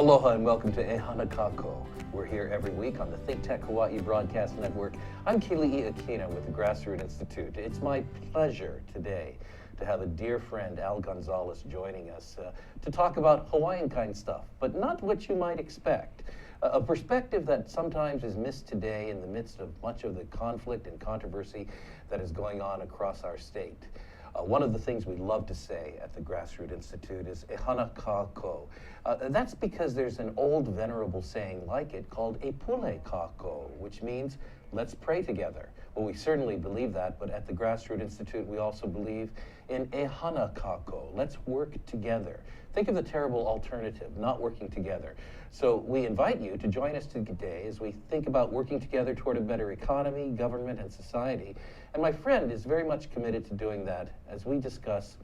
Aloha and welcome to Ehana Kako. We're here every week on the Think Tech Hawaii Broadcast Network. I'm Keli with the Grassroots Institute. It's my pleasure today to have a dear friend, Al Gonzales, joining us to talk about Hawaiian Kine Stuff, but not what you might expect. A perspective that sometimes is missed today in the midst of much of the conflict and controversy that is going on across our state. One of the things we love to say at the Grassroots Institute is Ehana Kako. That's because there's an old venerable saying like it called e pule kako, which means let's pray together. Well, we certainly believe that, but at the Grassroots Institute we also believe in Ehana Kako. Let's work together. Think of the terrible alternative, not working together. So we invite you to join us today as we think about working together toward a better economy, government, and society. And my friend is very much committed to doing that as we discuss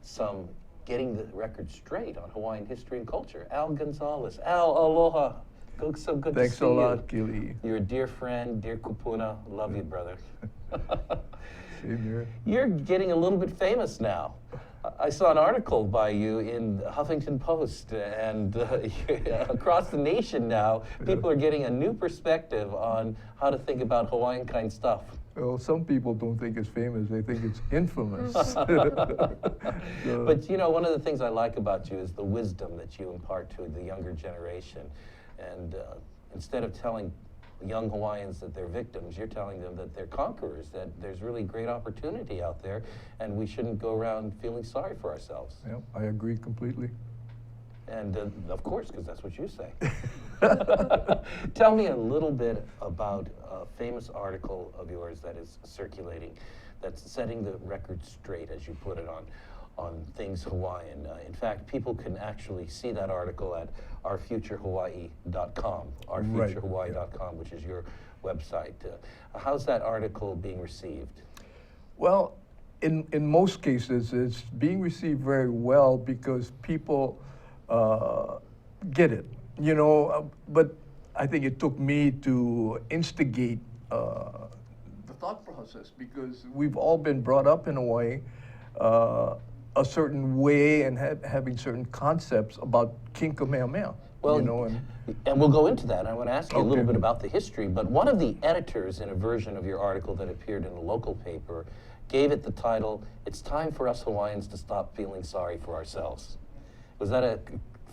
some getting the record straight on Hawaiian history and culture. Al Gonzales. Al, aloha. So good to see you. Thanks a lot, Keli. You're a dear friend, dear kupuna. Love you, brother. Same here. You're getting a little bit famous now. I saw an article by you in the Huffington Post, and across the nation now, people are getting a new perspective on how to think about Hawaiian Kine Stuff. Well, some people don't think it's famous, they think it's infamous. But you know, one of the things I like about you is the wisdom that you impart to the younger generation. And instead of telling young Hawaiians that they're victims, you're telling them that they're conquerors, that there's really great opportunity out there, and we shouldn't go around feeling sorry for ourselves. Yeah, I agree completely. And of course, because that's what you say. Tell me a little bit about a famous article of yours that is circulating, that's setting the record straight, as you put it, on things Hawaiian. In fact, people can actually see that article at ourfuturehawaii.com, ourfuturehawaii.com, which is your website. How's that article being received? Well, in most cases, it's being received very well because people get it, you know, but I think it took me to instigate the thought process because we've all been brought up in Hawaii a certain way and having certain concepts about King Kamehameha. Well, you know, and we'll go into that. I want to ask you a little Okay. bit about the history, but one of the editors in a version of your article that appeared in a local paper gave it the title, "It's Time for Us Hawaiians to Stop Feeling Sorry for Ourselves." Was that a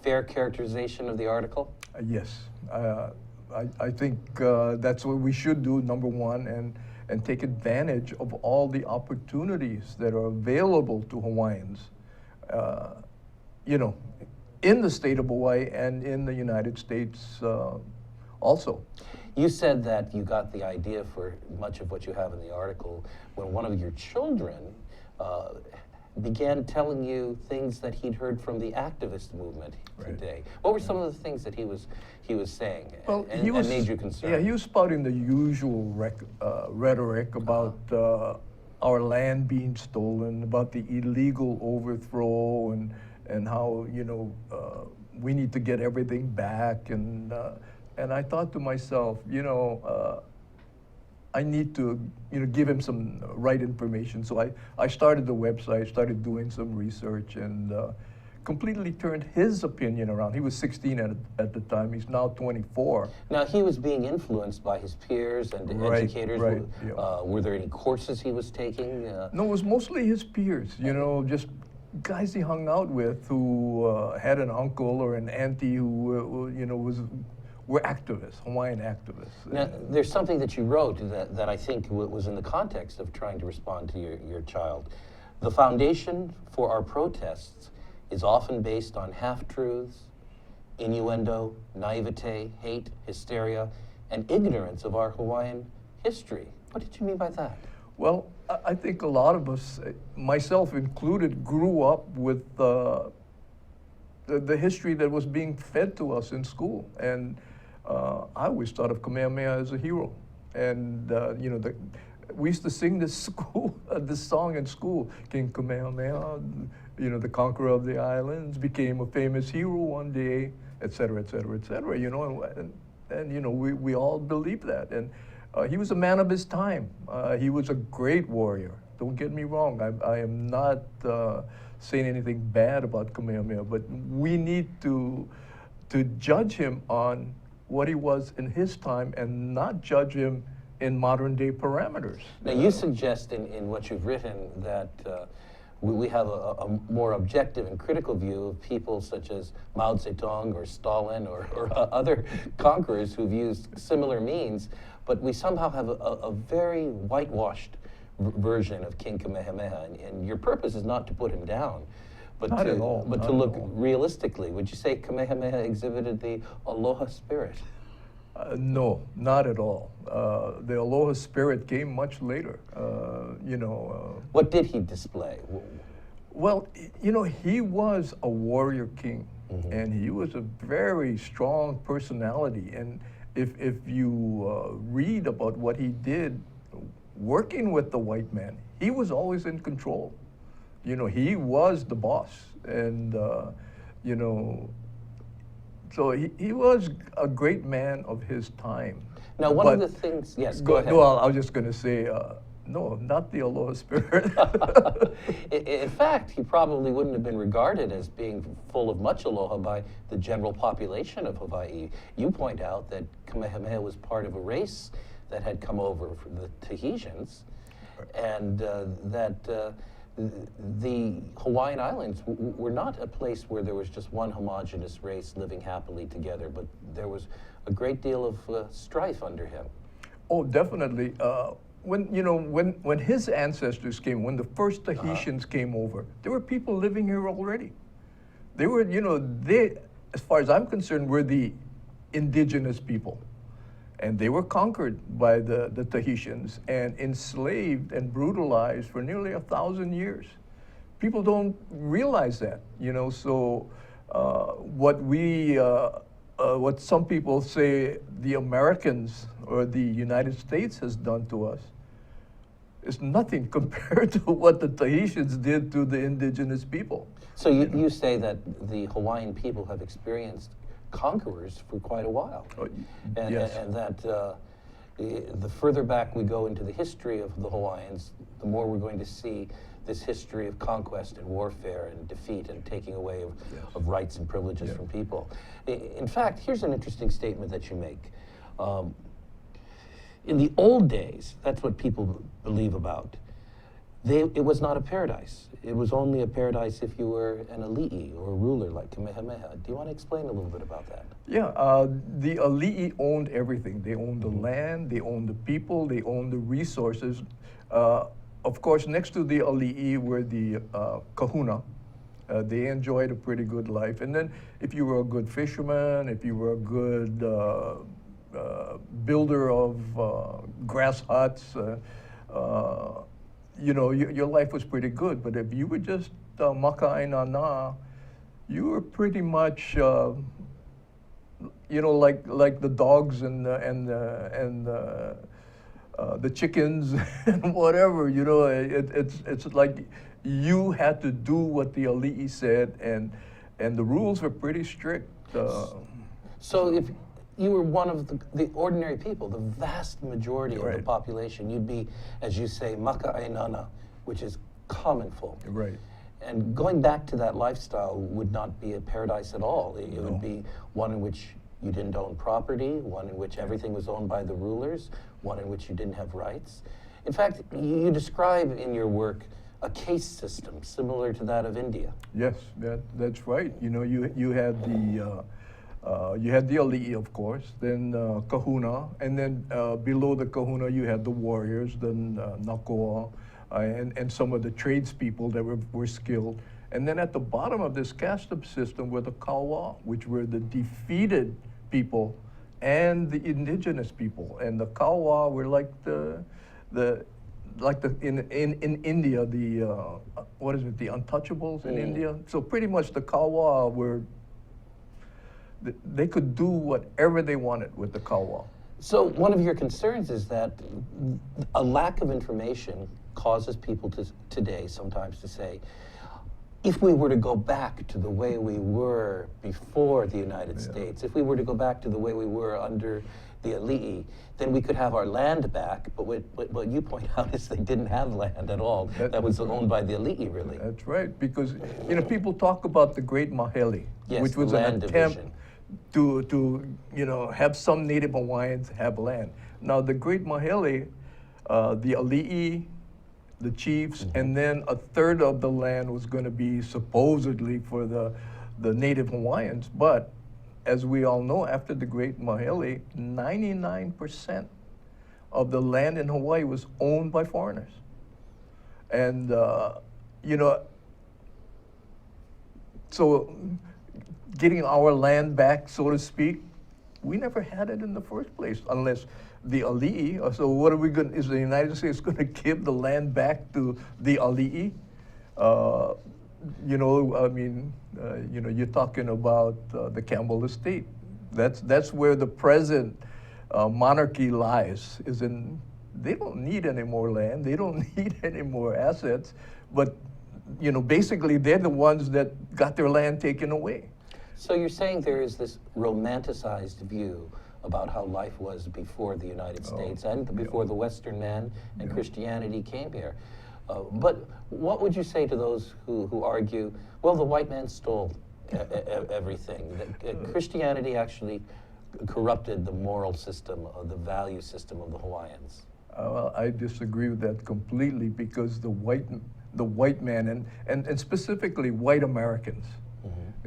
fair characterization of the article? Yes, I think that's what we should do, number one, and take advantage of all the opportunities that are available to Hawaiians, you know, in the state of Hawaii and in the United States also. You said that you got the idea for much of what you have in the article when one of your children began telling you things that he'd heard from the activist movement today. What were some of the things that he was saying and made you concerned? Yeah, he was spouting the usual rhetoric about our land being stolen, about the illegal overthrow, and how, you know, we need to get everything back. And I thought to myself, you know, I need to, you know, give him some right information. So I started the website, started doing some research, and completely turned his opinion around. He was 16 at the time. He's now 24. Now, he was being influenced by his peers and educators. Right, yeah. Were there any courses he was taking? No, it was mostly his peers, you know, just guys he hung out with who had an uncle or an auntie who, you know, were activists, Hawaiian activists. Now, there's something that you wrote that I think was in the context of trying to respond to your child. The foundation for our protests is often based on half-truths, innuendo, naivete, hate, hysteria, and ignorance of our Hawaiian history. What did you mean by that? Well, I think a lot of us, myself included, grew up with the history that was being fed to us in school. And I always thought of Kamehameha as a hero. And, you know, we used to sing this song in school, King Kamehameha, you know, the conqueror of the islands, became a famous hero one day, et cetera, et cetera, et cetera, you know, and you know, we all believe that. And he was a man of his time. He was a great warrior. Don't get me wrong. I am not saying anything bad about Kamehameha, but we need to to judge him on what he was in his time and not judge him in modern day parameters. Now, you suggest in what you've written that we have a more objective and critical view of people such as Mao Zedong or Stalin or other conquerors who've used similar means, but we somehow have a very whitewashed version of King Kamehameha, and your purpose is not to put him down, but Not at all, but not to at look all. realistically. Would you say Kamehameha exhibited the aloha spirit? No, not at all. The aloha spirit came much later. What did he display? Well, he was a warrior king, and he was a very strong personality. And if you read about what he did working with the white man, he was always in control. He was the boss, and so he was a great man of his time. Now, one of the things, yes, go ahead. Well, I was just going to say, no, not the aloha spirit. In fact, he probably wouldn't have been regarded as being full of much aloha by the general population of Hawaii. You point out that Kamehameha was part of a race that had come over from the Tahitians, and that the Hawaiian Islands were not a place where there was just one homogeneous race living happily together, but there was a great deal of strife under him. Oh, definitely. When his ancestors came, when the first Tahitians came over, there were people living here already. They were, they, as far as I'm concerned, were the indigenous people. And they were conquered by the Tahitians and enslaved and brutalized for nearly 1,000 years. People don't realize that, so what some people say the Americans or the United States has done to us is nothing compared to what the Tahitians did to the indigenous people. So you say that the Hawaiian people have experienced conquerors for quite a while. And, yes. and that the further back we go into the history of the Hawaiians, the more we're going to see this history of conquest and warfare and defeat and taking away of rights and privileges from people. In fact, here's an interesting statement that you make. In the old days, that's what people believe about. It was not a paradise. It was only a paradise if you were an ali'i or a ruler like Kamehameha. Do you want to explain a little bit about that? Yeah, the ali'i owned everything. They owned the land, they owned the people, they owned the resources. Of course, next to the ali'i were the kahuna. They enjoyed a pretty good life. And then if you were a good fisherman, if you were a good builder of grass huts, your life was pretty good. But if you were just maka'ainana, you were pretty much, like the dogs and the chickens and whatever. It's like you had to do what the ali'i said, and the rules were pretty strict. So if you were one of the ordinary people, the vast majority of the population, you'd be, as you say, maka'ainana, which is common folk. Right. And going back to that lifestyle would not be a paradise at all. It would be one in which you didn't own property, one in which everything was owned by the rulers, one in which you didn't have rights. In fact, you describe in your work a caste system similar to that of India. Yes, that's right. You had the ali'i, of course, then kahuna, and then below the kahuna you had the warriors, then nakoa, and some of the tradespeople that were skilled. And then at the bottom of this caste system were the kawa, which were the defeated people and the indigenous people. And the kawa were like in India, the the untouchables in India. So pretty much the kawa were, they could do whatever they wanted with the kawa. So one of your concerns is that a lack of information causes people today sometimes to say, if we were to go back to the way we were before the United States, if we were to go back to the way we were under the ali'i, then we could have our land back. But what you point out is they didn't have land at all. That was owned by the ali'i, really. That's right, because people talk about the Great Maheli, Yes, which was the an land attempt division. to have some Native Hawaiians have land. Now the Great Mahele, the ali'i, the chiefs, and then a third of the land was going to be supposedly for the Native Hawaiians. But as we all know, after the Great Mahele, 99% of the land in Hawaii was owned by foreigners. And, so getting our land back, so to speak, we never had it in the first place, unless the ali'i. So what are we going? Is the United States going to give the land back to the ali'i? You're talking about the Campbell Estate. That's where the present monarchy lies. They don't need any more land. They don't need any more assets. But basically, they're the ones that got their land taken away. So you're saying there is this romanticized view about how life was before the United States and before the Western man and Christianity came here. But what would you say to those who argue, well, the white man stole everything, that Christianity actually corrupted the moral system, the value system of the Hawaiians? Well, I disagree with that completely, because the white man and specifically white Americans,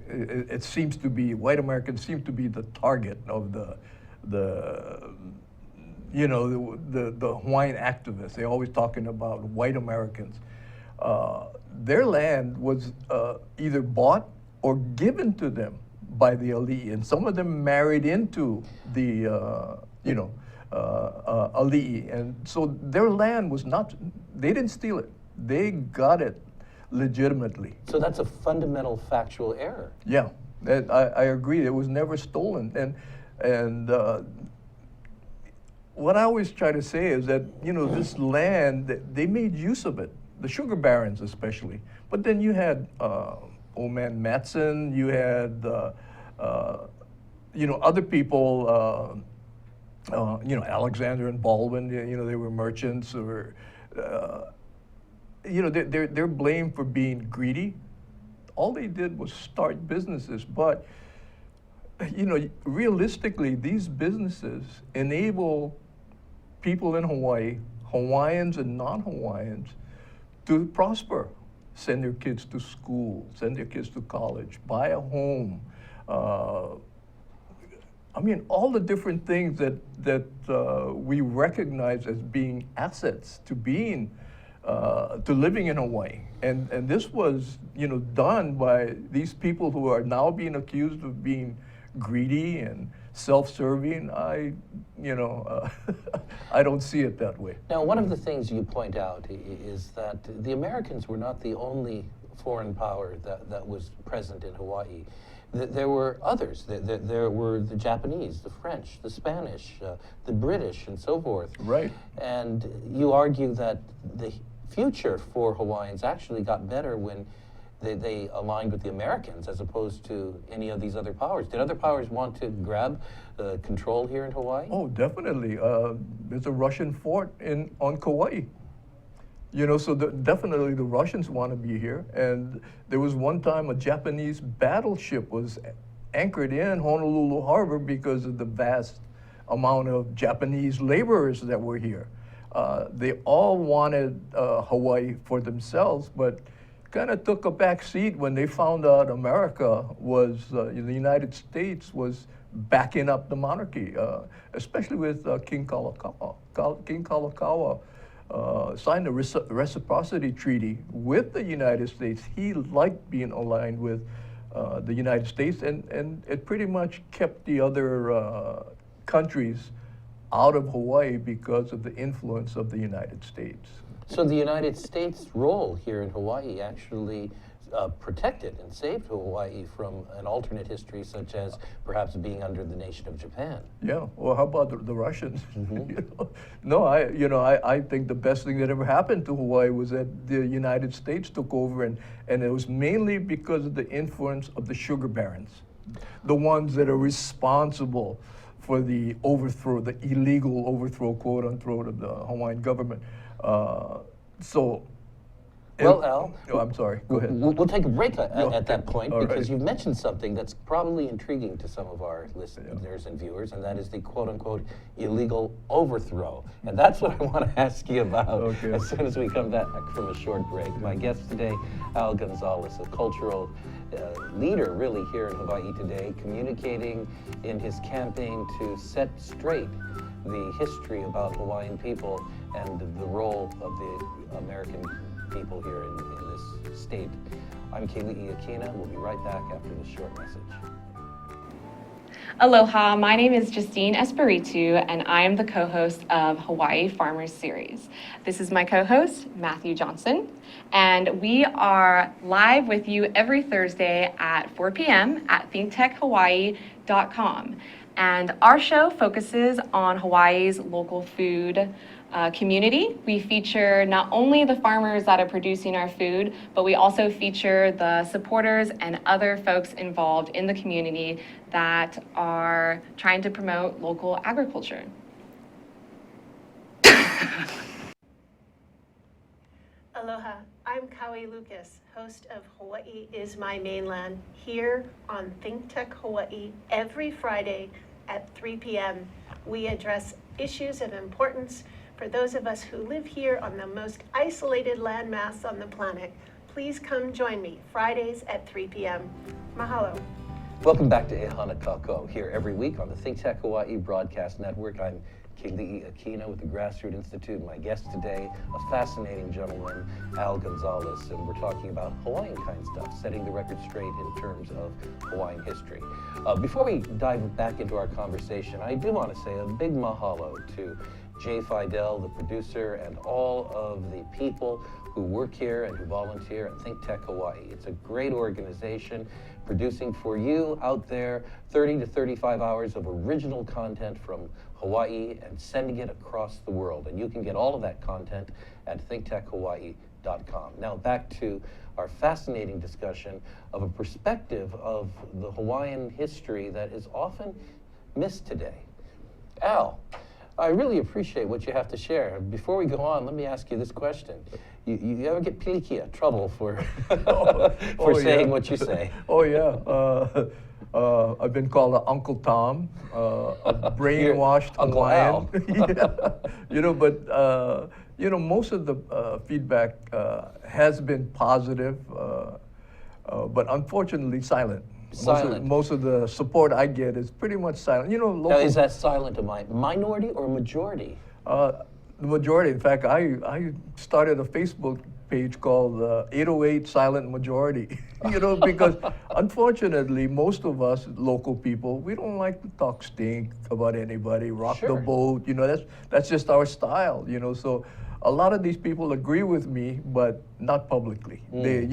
it seems to be, white Americans seem to be the target of the Hawaiian activists. They're always talking about white Americans. Their land was either bought or given to them by the ali'i, and some of them married into the ali'i, and so their land was not. They didn't steal it. They got it legitimately. So that's a fundamental factual error. Yeah, I agree. It was never stolen, and what I always try to say is that this land, they made use of it, the sugar barons especially. But then you had old man Matson, you had other people, Alexander and Baldwin. They were merchants, or they're blamed for being greedy. All they did was start businesses, but realistically, these businesses enable people in Hawaii, Hawaiians and non-Hawaiians, to prosper, send their kids to school, send their kids to college, buy a home. All the different things that we recognize as being assets to being, to living in Hawaii. And this was, done by these people who are now being accused of being greedy and self-serving. I don't see it that way. Now, one of the things you point out is that the Americans were not the only foreign power that was present in Hawaii. There were others. There were the Japanese, the French, the Spanish, the British, and so forth. Right. And you argue that the future for Hawaiians actually got better when they aligned with the Americans as opposed to any of these other powers. Did other powers want to grab control here in Hawaii? Oh, definitely. There's a Russian fort on Kauai. So definitely the Russians want to be here. And there was one time a Japanese battleship was anchored in Honolulu Harbor because of the vast amount of Japanese laborers that were here. They all wanted Hawaii for themselves, but kind of took a back seat when they found out America was, the United States was backing up the monarchy, especially with King Kalakaua. King Kalakaua signed a reciprocity treaty with the United States. He liked being aligned with the United States, and it pretty much kept the other countries out of Hawaii because of the influence of the United States. So the United States' role here in Hawaii actually protected and saved Hawaii from an alternate history, such as perhaps being under the nation of Japan. Yeah. Well, how about the Russians? No, I think the best thing that ever happened to Hawaii was that the United States took over, and it was mainly because of the influence of the sugar barons, the ones that are responsible for the overthrow, the illegal overthrow, quote unquote, of the Hawaiian government. So Well, Al, Oh, I'm sorry. Go ahead. we'll take a break at No. that point All because right. you've mentioned something that's probably intriguing to some of our listeners and viewers, and that is the quote-unquote illegal overthrow. And that's what I want to ask you about Okay. as soon as we come back from a short break. My guest today, Al Gonzales, a cultural leader really here in Hawaii today, communicating in his campaign to set straight the history about Hawaiian people and the role of the American people here in this state. I'm Keli Akina. We'll be right back after this short message. Aloha, my name is Justine Espiritu, and I am the co-host of Hawaii Farmers Series. This is my co-host, Matthew Johnson, and we are live with you every Thursday at 4 p.m. at thinktechhawaii.com. And our show focuses on Hawaii's local food community. We feature not only the farmers that are producing our food, but we also feature the supporters and other folks involved in the community that are trying to promote local agriculture. Aloha, I'm Kaui Lucas, host of Hawaii is My Mainland, here on Think Tech Hawaii every Friday at 3 p.m. We address issues of importance for those of us who live here on the most isolated landmass on the planet. Please come join me Fridays at 3 p.m. Mahalo. Welcome back to Ehana Kako, here every week on the Think Tech Hawaii Broadcast Network. I'm Keli Akina with the Grassroots Institute. My guest today, a fascinating gentleman, Al Gonzales, and we're talking about Hawaiian Kine Stuff, setting the record straight in terms of Hawaiian history. Before we dive back into our conversation, I do want to say a big mahalo to Jay Fidel, the producer, and all of the people who work here and who volunteer at Think Tech Hawaii. It's a great organization producing for you out there 30 to 35 hours of original content from Hawaii and sending it across the world. And you can get all of that content at thinktechhawaii.com. Now back to our fascinating discussion of a perspective of the Hawaiian history that is often missed today. Al, I really appreciate what you have to share. Before we go on, let me ask you this question. You ever get pilikia, trouble for, saying what you say? Oh, yeah. I've been called Uncle Tom, a brainwashed Uncle Hawaiian. Al. Yeah. But most of the feedback has been positive, but unfortunately silent. Silent. Most of the support I get is pretty much silent. Now, is that silent a minority or a majority? The majority. In fact, I started a Facebook page called 808 Silent Majority. Because unfortunately, most of us local people, we don't like to talk stink about anybody, rock the boat. That's just our style. So a lot of these people agree with me, but not publicly. They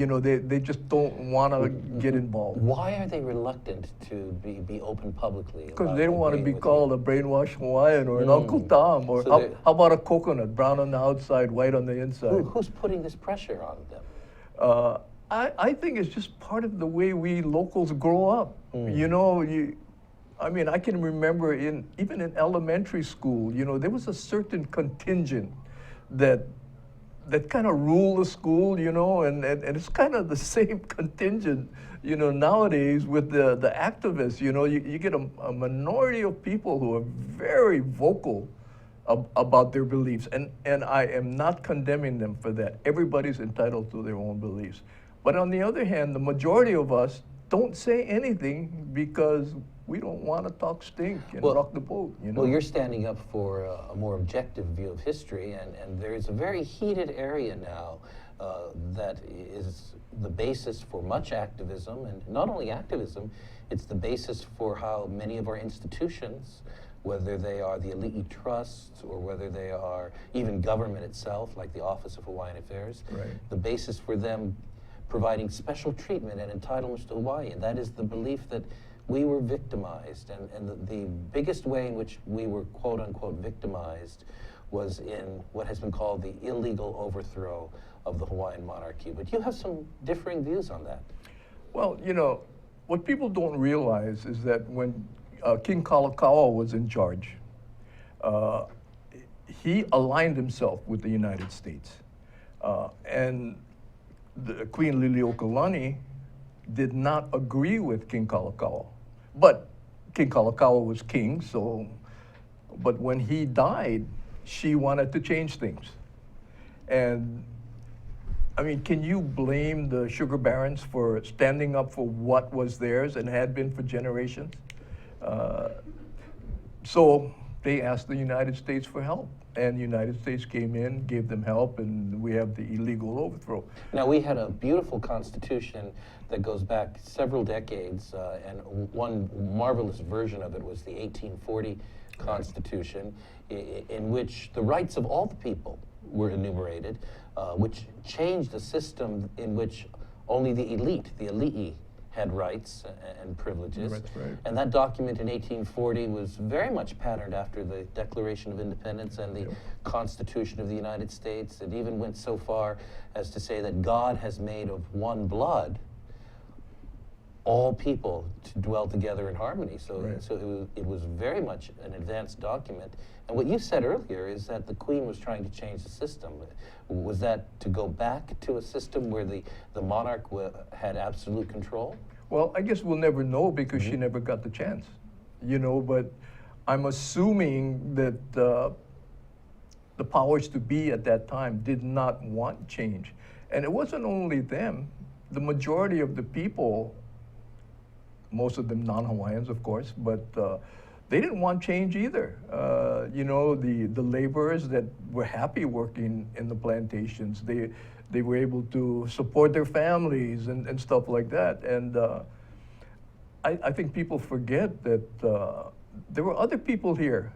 just don't want to get involved. Why are they reluctant to be open publicly? Because they don't want to be called a brainwashed Hawaiian or an Uncle Tom, or So how about a coconut, brown on the outside, white on the inside? Who's putting this pressure on them? I think it's just part of the way we locals grow up. I can remember even in elementary school, there was a certain contingent that kind of rule the school, and it's kind of the same contingent, nowadays with the activists. You get a minority of people who are very vocal about their beliefs, and I am not condemning them for that. Everybody's entitled to their own beliefs. But on the other hand, the majority of us don't say anything because we don't want to talk stink and rock the boat. Well, you're standing up for a more objective view of history, and there's a very heated area now that is the basis for much activism, and not only activism, it's the basis for how many of our institutions, whether they are the elite trusts or whether they are even government itself, like the Office of Hawaiian Affairs, the basis for them providing special treatment and entitlements to Hawaii, and that is the belief that we were victimized, and the biggest way in which we were quote-unquote victimized was in what has been called the illegal overthrow of the Hawaiian monarchy. But you have some differing views on that. Well, what people don't realize is that when King Kalakaua was in charge, he aligned himself with the United States. And the Queen Liliuokalani did not agree with King Kalakaua. But King Kalakaua was king, so, but when he died, she wanted to change things. And I mean, can you blame the sugar barons for standing up for what was theirs and had been for generations? So they asked the United States for help, and the United States came in, gave them help, and we have the illegal overthrow. Now, we had a beautiful constitution that goes back several decades, and one marvelous version of it was the 1840 Constitution, in which the rights of all the people were enumerated, which changed a system in which only the elite, the elite, had rights and privileges. That's right. And that document in 1840 was very much patterned after the Declaration of Independence and the Constitution of the United States. It even went so far as to say that God has made of one blood all people to dwell together in harmony. So, Right. so it was very much an advanced document. And what you said earlier is that the Queen was trying to change the system. Was that to go back to a system where the monarch had absolute control? Well, I guess we'll never know because she never got the chance, you know, but I'm assuming that the powers to be at that time did not want change. And it wasn't only them, the majority of the people, most of them non-Hawaiians, of course, but they didn't want change either. You know, the laborers that were happy working in the plantations, they were able to support their families and stuff like that. And I think people forget that there were other people here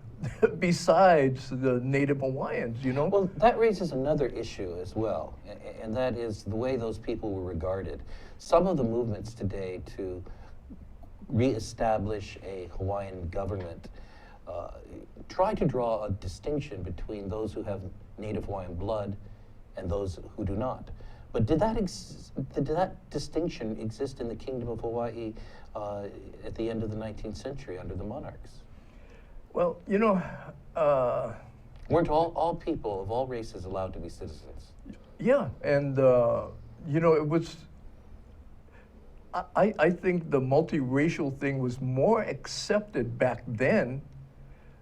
besides the Native Hawaiians, you know? Well, that raises another issue as well, and that is the way those people were regarded. Some of the movements today to reestablish a Hawaiian government try to draw a distinction between those who have Native Hawaiian blood and those who do not. But did that distinction exist in the Kingdom of Hawaii at the end of the 19th century under the monarchs? Well, you know, Weren't all people of all races allowed to be citizens? yeah, and you know, it was, I think the multiracial thing was more accepted back then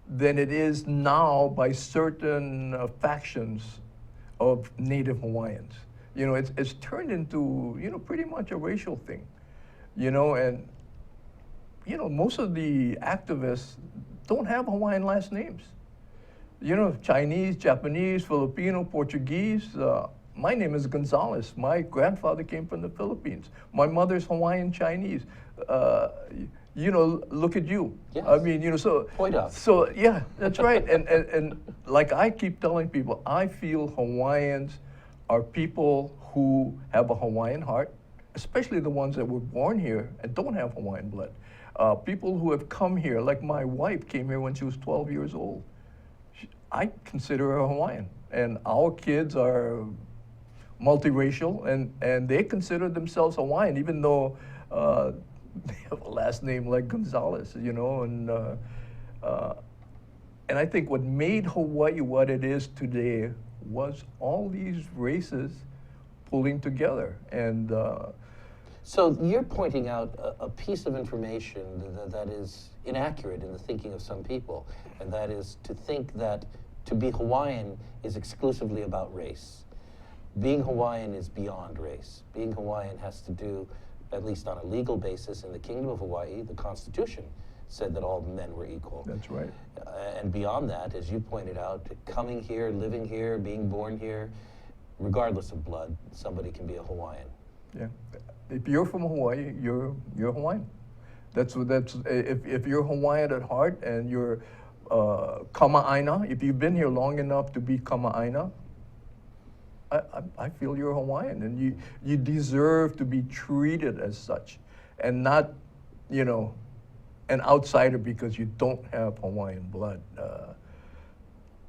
than it is now by certain factions of Native Hawaiians. You know, it's turned into, you know, pretty much a racial thing, you know, and, you know, most of the activists don't have Hawaiian last names. You know, Chinese, Japanese, Filipino, Portuguese. My name is Gonzales. My grandfather came from the Philippines. My mother's Hawaiian Chinese. You know, look at you. Yes. I mean, you know, so. Point out. So, yeah, that's right. And like I keep telling people, I feel Hawaiians are people who have a Hawaiian heart, especially the ones that were born here and don't have Hawaiian blood. People who have come here, like my wife came here when she was 12 years old. I consider her Hawaiian, and our kids are multiracial, and they consider themselves Hawaiian, even though they have a last name like Gonzales, you know, and I think what made Hawaii what it is today was all these races pulling together, and So you're pointing out a piece of information that is inaccurate in the thinking of some people, and that is to think that to be Hawaiian is exclusively about race. Being Hawaiian is beyond race. Being Hawaiian has to do, at least on a legal basis, in the Kingdom of Hawaii, the Constitution said that all men were equal. that's right. And beyond that, as you pointed out, coming here, living here, being born here, regardless of blood, somebody can be a Hawaiian. Yeah, if you're from Hawaii, you're Hawaiian. That's if you're Hawaiian at heart and you're kama'aina, if you've been here long enough to be kama'aina, I feel you're Hawaiian, and you deserve to be treated as such, and not, you know, an outsider because you don't have Hawaiian blood.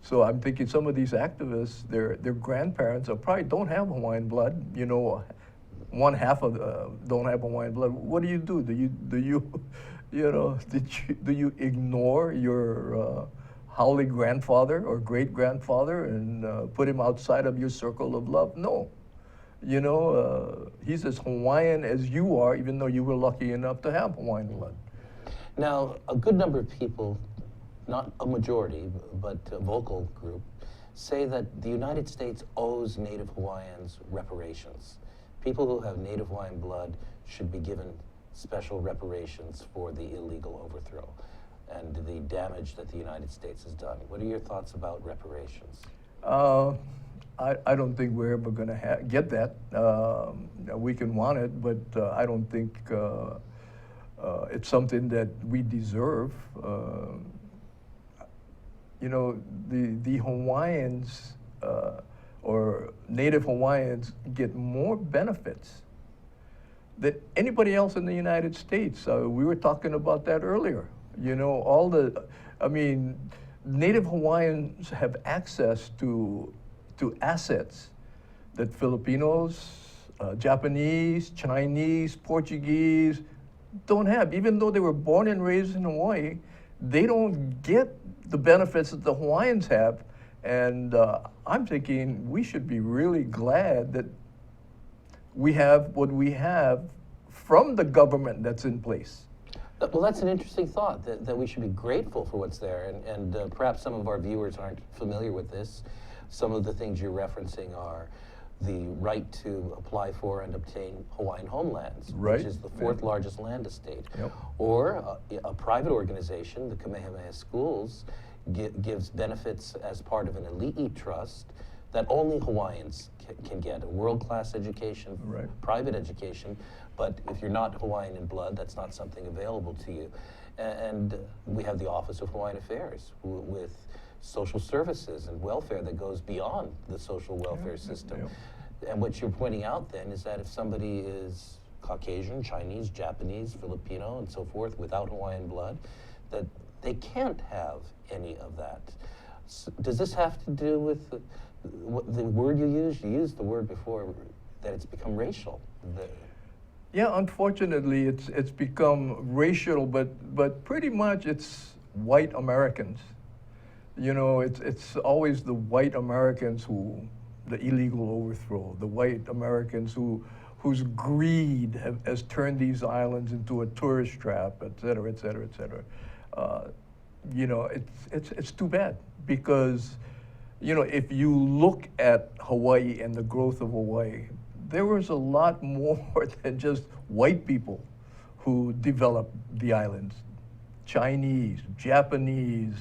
So I'm thinking some of these activists, their grandparents probably don't have Hawaiian blood. You know, one half of don't have Hawaiian blood. What do? Do you, you know, do you ignore your haole grandfather or great grandfather and put him outside of your circle of love? No, You know, he's as Hawaiian as you are, even though you were lucky enough to have Hawaiian blood. Now, a good number of people, not a majority, but a vocal group, say that the United States owes Native Hawaiians reparations. People who have Native Hawaiian blood should be given special reparations for the illegal overthrow and the damage that the United States has done. What are your thoughts about reparations? I don't think we're ever going to get that. We can want it, but I don't think it's something that we deserve. You know, the Hawaiians or Native Hawaiians get more benefits than anybody else in the United States. We were talking about that earlier. You know, I mean, Native Hawaiians have access to assets that Filipinos, Japanese, Chinese, Portuguese don't have. Even though they were born and raised in Hawaii, they don't get the benefits that the Hawaiians have. And I'm thinking we should be really glad that we have what we have from the government that's in place. Well, that's an interesting thought, that we should be grateful for what's there. And perhaps some of our viewers aren't familiar with this. Some of the things you're referencing are the right to apply for and obtain Hawaiian homelands, right, which is the fourth largest land estate. Yep. Or a private organization, the Kamehameha Schools, gives benefits as part of an elite trust that only Hawaiians can get, a world-class education, right, private education, but if you're not Hawaiian in blood, that's not something available to you. And we have the Office of Hawaiian Affairs with social services and welfare that goes beyond the social welfare system. Yeah. And what you're pointing out then is that if somebody is Caucasian, Chinese, Japanese, Filipino, and so forth without Hawaiian blood, that they can't have any of that. So does this have to do with the word you used? You used the word before, that it's become racial. Yeah, unfortunately, it's become racial, but pretty much it's white Americans. You know, it's always the white Americans the illegal overthrow, the white Americans whose greed has turned these islands into a tourist trap, et cetera, et cetera, et cetera. You know, it's too bad because, you know, if you look at Hawaii and the growth of Hawaii, there was a lot more than just white people who developed the islands. Chinese, Japanese,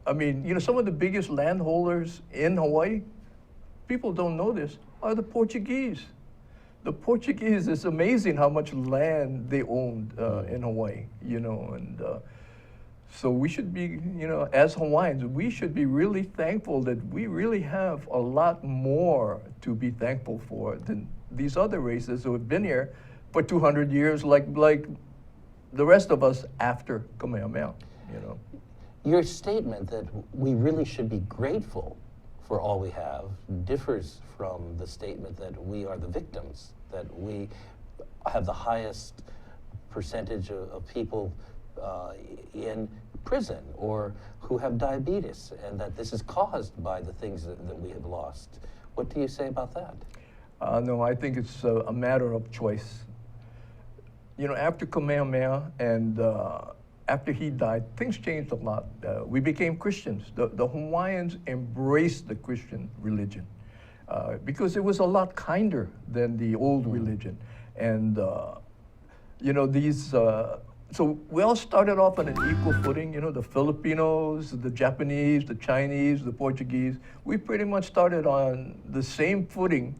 I mean, you know, some of the biggest landholders in Hawaii, people don't know this, are the Portuguese. The Portuguese, it's amazing how much land they owned in Hawaii, you know, and so we should be, you know, as Hawaiians, we should be really thankful that we really have a lot more to be thankful for than these other races who have been here for 200 years, like the rest of us after Kamehameha, you know. Your statement that we really should be grateful for all we have differs from the statement that we are the victims, that we have the highest percentage of people in prison or who have diabetes, and that this is caused by the things that we have lost. What do you say about that? No, I think it's a matter of choice. You know, after Kamehameha and after he died, things changed a lot. We became Christians. The Hawaiians embraced the Christian religion because it was a lot kinder than the old religion. And, you know, so we all started off on an equal footing, you know, the Filipinos, the Japanese, the Chinese, the Portuguese. We pretty much started on the same footing.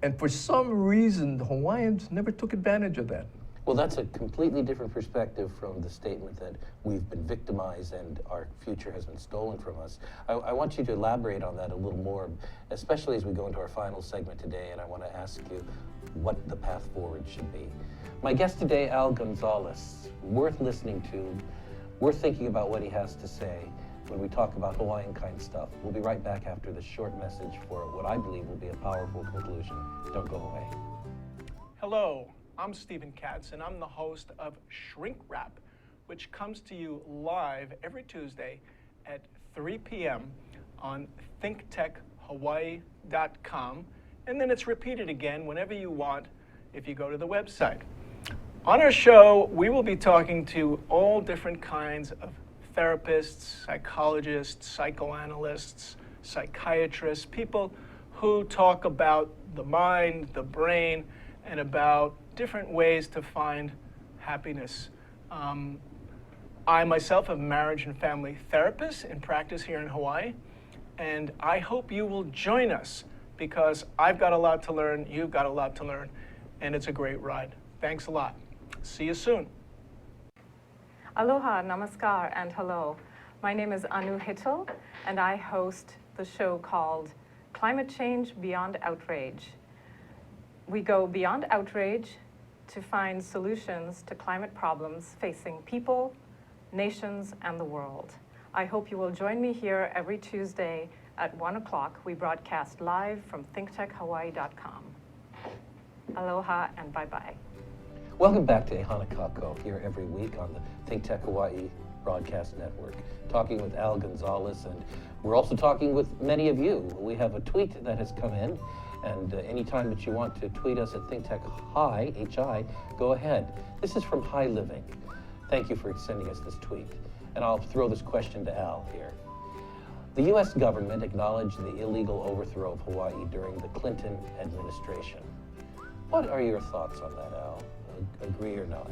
And for some reason, the Hawaiians never took advantage of that. Well, that's a completely different perspective from the statement that we've been victimized and our future has been stolen from us. I want you to elaborate on that a little more, especially as we go into our final segment today, and I want to ask you what the path forward should be. My guest today, Al Gonzales, worth listening to, worth thinking about what he has to say when we talk about Hawaiian Kine Stuff. We'll be right back after this short message for what I believe will be a powerful conclusion. Don't go away. Hello. I'm Stephen Katz, and I'm the host of Shrink Wrap, which comes to you live every Tuesday at 3 p.m. on thinktechhawaii.com and then it's repeated again whenever you want if you go to the website. On our show, we will be talking to all different kinds of therapists, psychologists, psychoanalysts, psychiatrists, people who talk about the mind, the brain, and about different ways to find happiness. I myself am a marriage and family therapist in practice here in Hawaii, and I hope you will join us because I've got a lot to learn, you've got a lot to learn, and it's a great ride. Thanks a lot. See you soon. Aloha, namaskar, and hello. My name is Anu Hittel, and I host the show called Climate Change Beyond Outrage. We go beyond outrage to find solutions to climate problems facing people, nations, and the world. I hope you will join me here every Tuesday at 1 o'clock. We broadcast live from thinktechhawaii.com. Aloha and bye-bye. Welcome back to Ehana Kako, here every week on the Think Tech Hawaii Broadcast Network, talking with Al Gonzales, and we're also talking with many of you. We have a tweet that has come in, and anytime that you want to tweet us at ThinkTechHi, H-I, go ahead. This is from High Living. Thank you for sending us this tweet. And I'll throw this question to Al here. The U.S. government acknowledged the illegal overthrow of Hawaii during the Clinton administration. What are your thoughts on that, Al? Agree or not?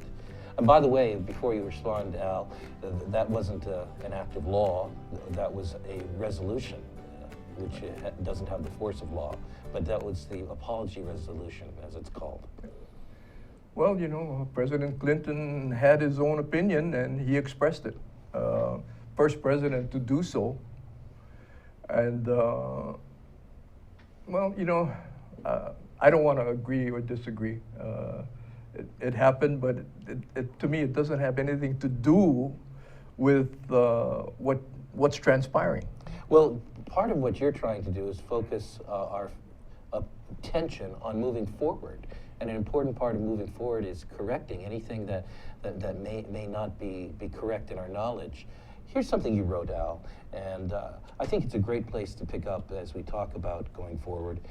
And by the way, before you respond, Al, that wasn't an act of law. That was a resolution, which doesn't have the force of law. But that was the apology resolution, as it's called. Well, you know, President Clinton had his own opinion, and he expressed it. First president to do so. And, well, you know, I don't want to agree or disagree. It happened, but to me, it doesn't have anything to do with what's transpiring. Well, part of what you're trying to do is focus our attention on moving forward. And an important part of moving forward is correcting anything that may not be correct in our knowledge. Here's something you wrote, Al, and I think it's a great place to pick up as we talk about going forward.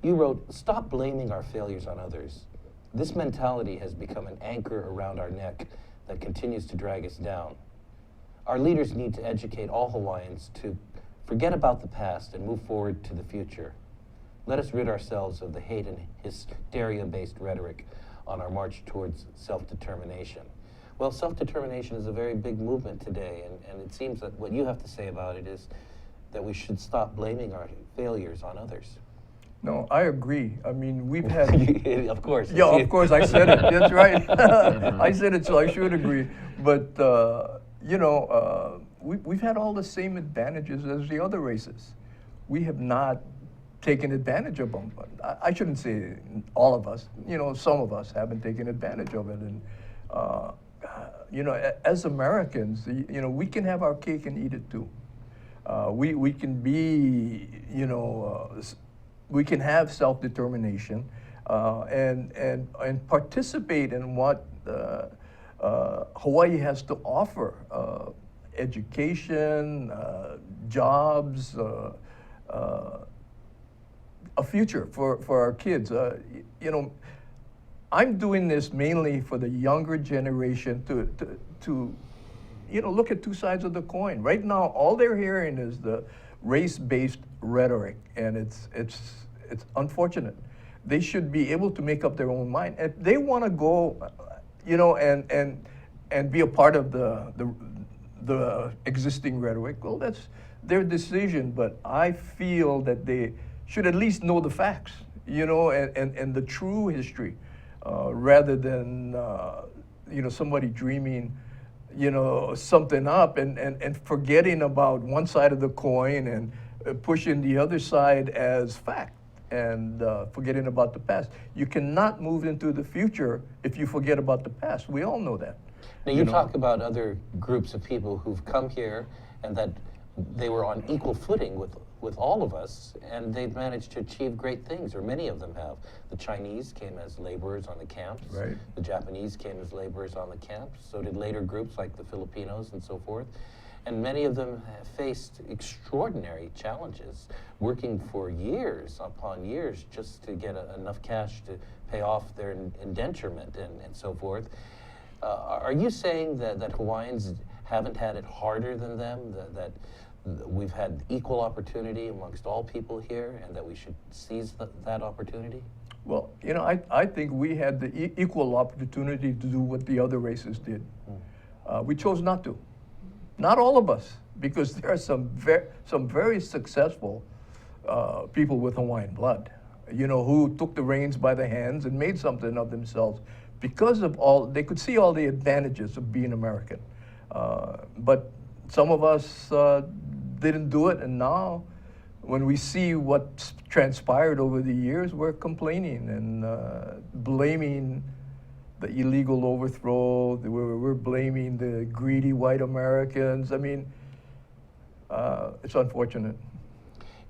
You wrote, "Stop blaming our failures on others. This mentality has become an anchor around our neck that continues to drag us down. Our leaders need to educate all Hawaiians to forget about the past and move forward to the future. Let us rid ourselves of the hate and hysteria-based rhetoric on our march towards self-determination." Well, self-determination is a very big movement today, and it seems that what you have to say about it is that we should stop blaming our failures on others. No, I agree. I mean, we've had... Of course. Yeah, of course, I said it. That's right. I said it, so I should agree. But, you know, we've had all the same advantages as the other races. We have not taken advantage of them. I shouldn't say all of us. You know, some of us haven't taken advantage of it. And, you know, as Americans, you know, we can have our cake and eat it too. We can be, you know, we can have self-determination and participate in what Hawaii has to offer. Education, jobs, a future for our kids. You know, I'm doing this mainly for the younger generation to you know, look at two sides of the coin. Right now, all they're hearing is the race-based rhetoric, and it's unfortunate. They should be able to make up their own mind. If they want to go, you know, and be a part of the existing rhetoric, well, that's their decision. But I feel that they should at least know the facts, you know, and the true history, rather than you know, somebody dreaming, you know, something up and forgetting about one side of the coin and pushing the other side as fact, and forgetting about the past. You cannot move into the future if you forget about the past. We all know that. Now you talk about other groups of people who've come here and that they were on equal footing with all of us, and they've managed to achieve great things, or many of them have. The Chinese came as laborers on the camps. Right. The Japanese came as laborers on the camps. So did later groups like the Filipinos and so forth. and many of them have faced extraordinary challenges, working for years upon years just to get enough cash to pay off their indenturement and so forth. Are you saying that Hawaiians haven't had it harder than them, that we've had equal opportunity amongst all people here, and that we should seize that opportunity? Well, you know, I think we had the equal opportunity to do what the other races did. We chose not to. Not all of us, because there are some very successful people with Hawaiian blood, you know, who took the reins by the hands and made something of themselves because of they could see all the advantages of being American. But some of us didn't do it, and now when we see what's transpired over the years, we're complaining and blaming the illegal overthrow. We're blaming the greedy white Americans. I mean, it's unfortunate.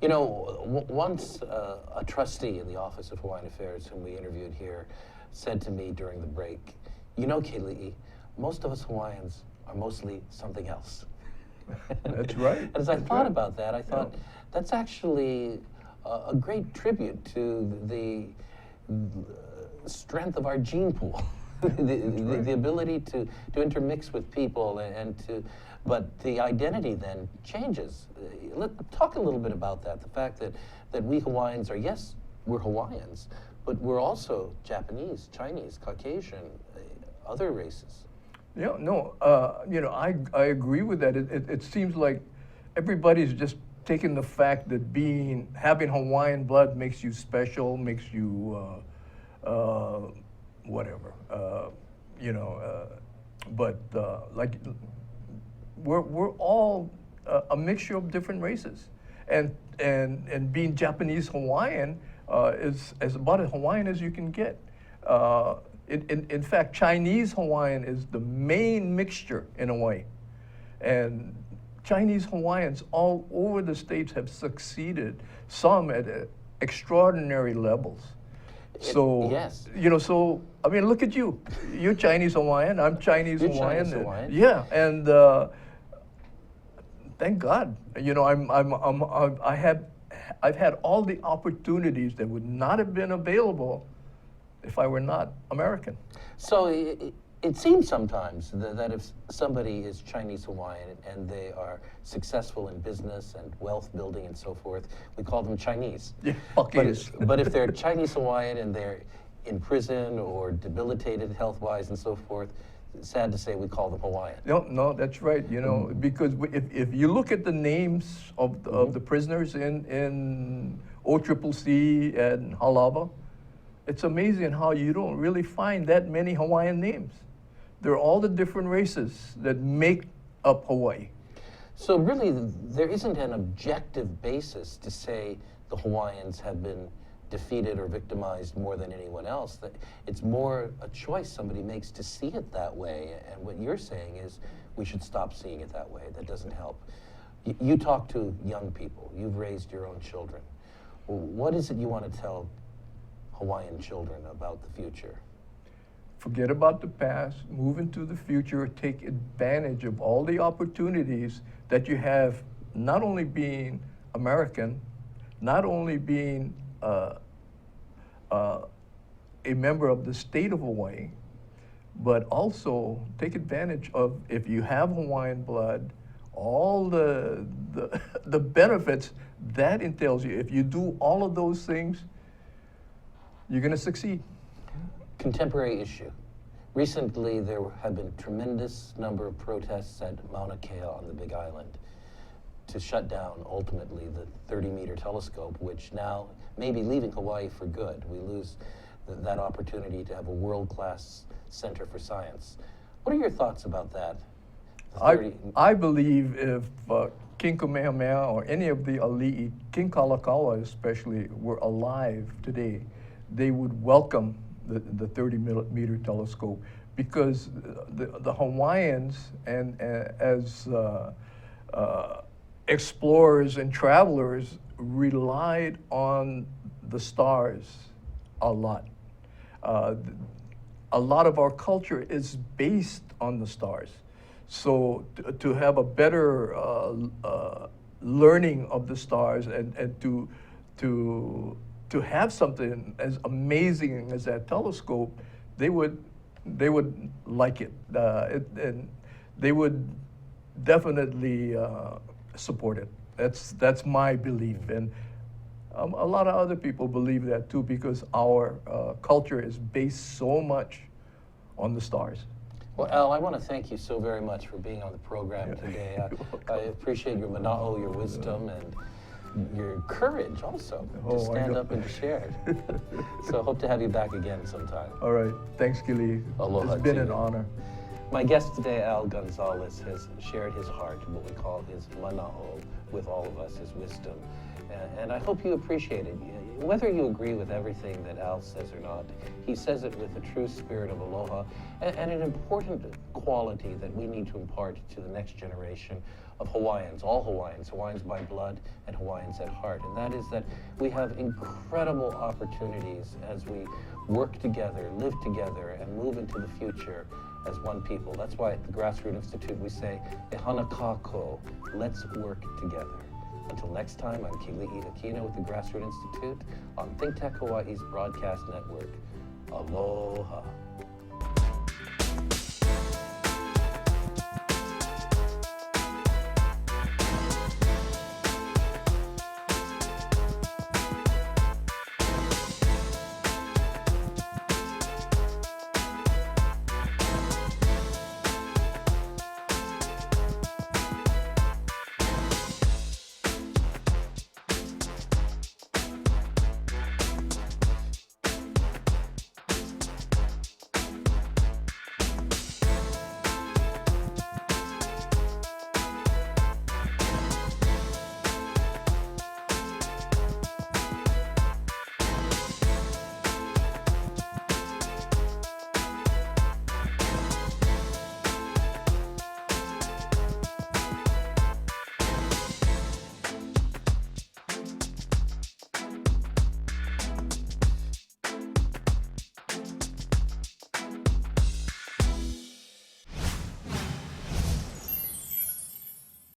You know, once a trustee in the Office of Hawaiian Affairs whom we interviewed here said to me during the break, you know, Keli, most of us Hawaiians are mostly something else. That's right. And as I thought about that, I thought, that's actually a great tribute to the strength of our gene pool. The ability to intermix with people but the identity then changes. Let's talk a little bit about that, the fact that we Hawaiians are, yes, we're Hawaiians, but we're also Japanese, Chinese, Caucasian, other races. Yeah, no, you know, I agree with that. It seems like everybody's just taking the fact that having Hawaiian blood makes you special, makes you whatever, you know. But like, we're all a mixture of different races, and being Japanese Hawaiian is about as Hawaiian as you can get. In fact, Chinese Hawaiian is the main mixture in Hawaii. And Chinese Hawaiians all over the states have succeeded, some at extraordinary levels. So, yes. You know, so, I mean, look at you. You're Chinese Hawaiian, I'm Chinese Hawaiian. Chinese Hawaiian. Yeah, and thank God. You know, I've had all the opportunities that would not have been available if I were not American. So it seems sometimes that if somebody is Chinese Hawaiian and they are successful in business and wealth building and so forth, we call them Chinese. Yeah, but if they're Chinese Hawaiian and they're in prison or debilitated health-wise and so forth, sad to say, we call them Hawaiian. No, that's right. You know, because if you look at the names of the prisoners in OCCC and Halava, it's amazing how you don't really find that many Hawaiian names. They're all the different races that make up Hawaii. So really, there isn't an objective basis to say the Hawaiians have been defeated or victimized more than anyone else. That it's more a choice somebody makes to see it that way. And what you're saying is we should stop seeing it that way. That doesn't help. You talk to young people. You've raised your own children. What is it you want to tell Hawaiian children about the future? Forget about the past, move into the future, take advantage of all the opportunities that you have, not only being American, not only being a member of the state of Hawaii, but also take advantage of, if you have Hawaiian blood, all the benefits that entails you. If you do all of those things, you're going to succeed. Contemporary issue. Recently, there have been tremendous number of protests at Mauna Kea on the Big Island to shut down, ultimately, the 30-meter telescope, which now may be leaving Hawaii for good. We lose that opportunity to have a world-class center for science. What are your thoughts about that? I believe if King Kamehameha or any of the ali'i, King Kalakaua especially, were alive today, they would welcome the 30-meter telescope, because the Hawaiians and as explorers and travelers relied on the stars a lot. A lot of our culture is based on the stars. So to have a better learning of the stars and to have something as amazing as that telescope, they would like it, and they would definitely support it. That's my belief, and a lot of other people believe that too, because our culture is based so much on the stars. Well, Al, I want to thank you so very much for being on the program today. I appreciate your mana'o, your wisdom, and your courage also to stand up and to share it. So I hope to have you back again sometime. All right. Thanks, Keli. Aloha It's been to an you. honor. My guest today, Al Gonzales, has shared his heart, what we call his mana'o, with all of us, his wisdom. And I hope you appreciate it. Whether you agree with everything that Al says or not, he says it with a true spirit of aloha and an important quality that we need to impart to the next generation of Hawaiians, all Hawaiians, Hawaiians by blood and Hawaiians at heart. And that is that we have incredible opportunities as we work together, live together, and move into the future as one people. That's why at the Grassroots Institute we say, e hana kako, let's work together. Until next time, I'm Keli Akina with the Grassroots Institute on Think Tech Hawaii's broadcast network. Aloha.